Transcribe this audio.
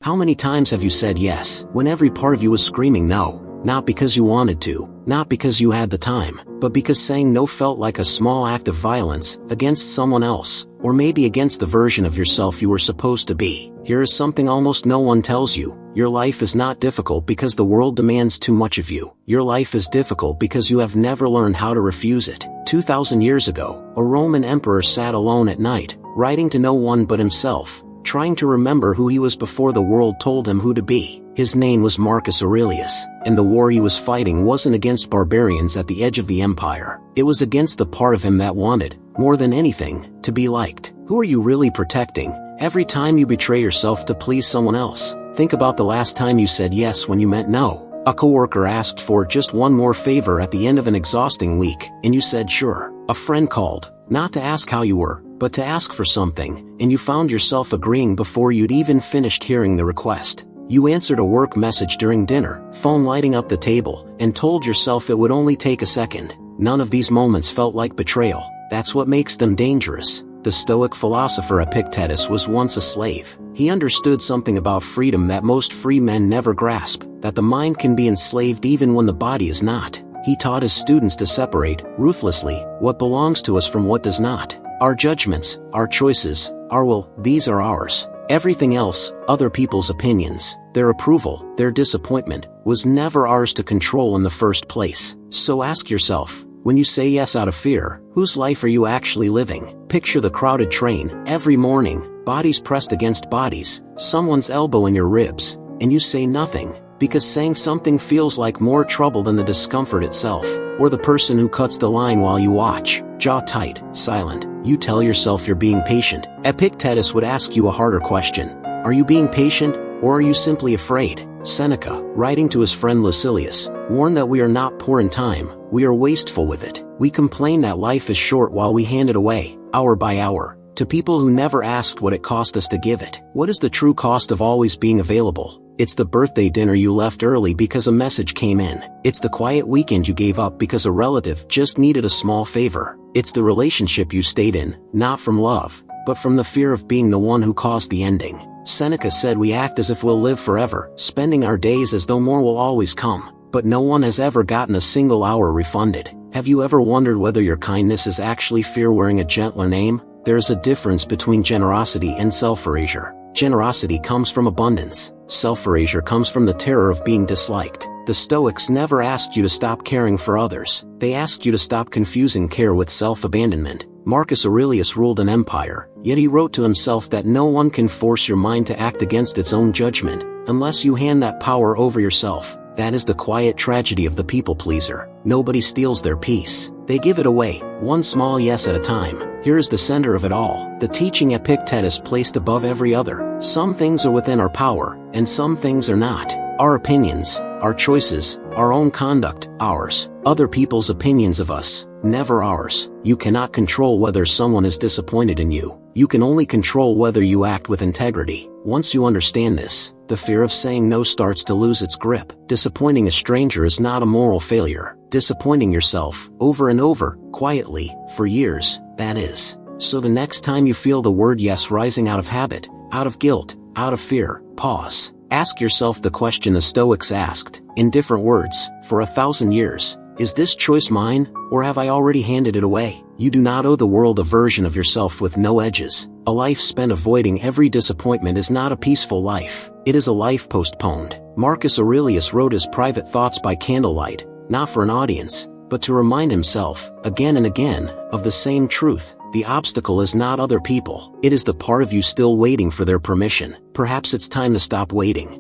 How many times have you said yes, when every part of you was screaming no? Not because you wanted to, not because you had the time, but because saying no felt like a small act of violence against someone else, or maybe against the version of yourself you were supposed to be. Here is something almost no one tells you. Your life is not difficult because the world demands too much of you. Your life is difficult because you have never learned how to refuse it. 2,000 years ago, a Roman emperor sat alone at night, writing to no one but himself, trying to remember who he was before the world told him who to be. His name was Marcus Aurelius, and the war he was fighting wasn't against barbarians at the edge of the empire. It was against the part of him that wanted, more than anything, to be liked. Who are you really protecting? Every time you betray yourself to please someone else, think about the last time you said yes when you meant no. A coworker asked for just one more favor at the end of an exhausting week, and you said sure. A friend called, not to ask how you were, but to ask for something, and you found yourself agreeing before you'd even finished hearing the request. You answered a work message during dinner, phone lighting up the table, and told yourself it would only take a second. None of these moments felt like betrayal. That's what makes them dangerous. The Stoic philosopher Epictetus was once a slave. He understood something about freedom that most free men never grasp, that the mind can be enslaved even when the body is not. He taught his students to separate, ruthlessly, what belongs to us from what does not. Our judgments, our choices, our will, these are ours. Everything else, other people's opinions, their approval, their disappointment, was never ours to control in the first place. So ask yourself, when you say yes out of fear, whose life are you actually living? Picture the crowded train, every morning, bodies pressed against bodies, someone's elbow in your ribs, and you say nothing, because saying something feels like more trouble than the discomfort itself. Or the person who cuts the line while you watch, jaw tight, silent. You tell yourself you're being patient. Epictetus would ask you a harder question. Are you being patient, or are you simply afraid? Seneca, writing to his friend Lucilius, warned that we are not poor in time, we are wasteful with it. We complain that life is short while we hand it away, hour by hour, to people who never asked what it cost us to give it. What is the true cost of always being available? It's the birthday dinner you left early because a message came in. It's the quiet weekend you gave up because a relative just needed a small favor. It's the relationship you stayed in, not from love, but from the fear of being the one who caused the ending. Seneca said we act as if we'll live forever, spending our days as though more will always come. But no one has ever gotten a single hour refunded. Have you ever wondered whether your kindness is actually fear wearing a gentler name? There is a difference between generosity and self-erasure. Generosity comes from abundance. Self-erasure comes from the terror of being disliked. The Stoics never asked you to stop caring for others. They asked you to stop confusing care with self-abandonment. Marcus Aurelius ruled an empire, yet he wrote to himself that no one can force your mind to act against its own judgment, unless you hand that power over yourself. That is the quiet tragedy of the people-pleaser. Nobody steals their peace. They give it away, one small yes at a time. Here is the center of it all. The teaching Epictetus placed above every other. Some things are within our power, and some things are not. Our opinions, our choices, our own conduct, ours. Other people's opinions of us, never ours. You cannot control whether someone is disappointed in you. You can only control whether you act with integrity. Once you understand this, the fear of saying no starts to lose its grip. Disappointing a stranger is not a moral failure. Disappointing yourself, over and over, quietly, for years, that is. So the next time you feel the word yes rising out of habit, out of guilt, out of fear, pause. Ask yourself the question the Stoics asked, in different words, for 1,000 years. Is this choice mine, or have I already handed it away? You do not owe the world a version of yourself with no edges. A life spent avoiding every disappointment is not a peaceful life. It is a life postponed. Marcus Aurelius wrote his private thoughts by candlelight, not for an audience, but to remind himself, again and again, of the same truth. The obstacle is not other people. It is the part of you still waiting for their permission. Perhaps it's time to stop waiting.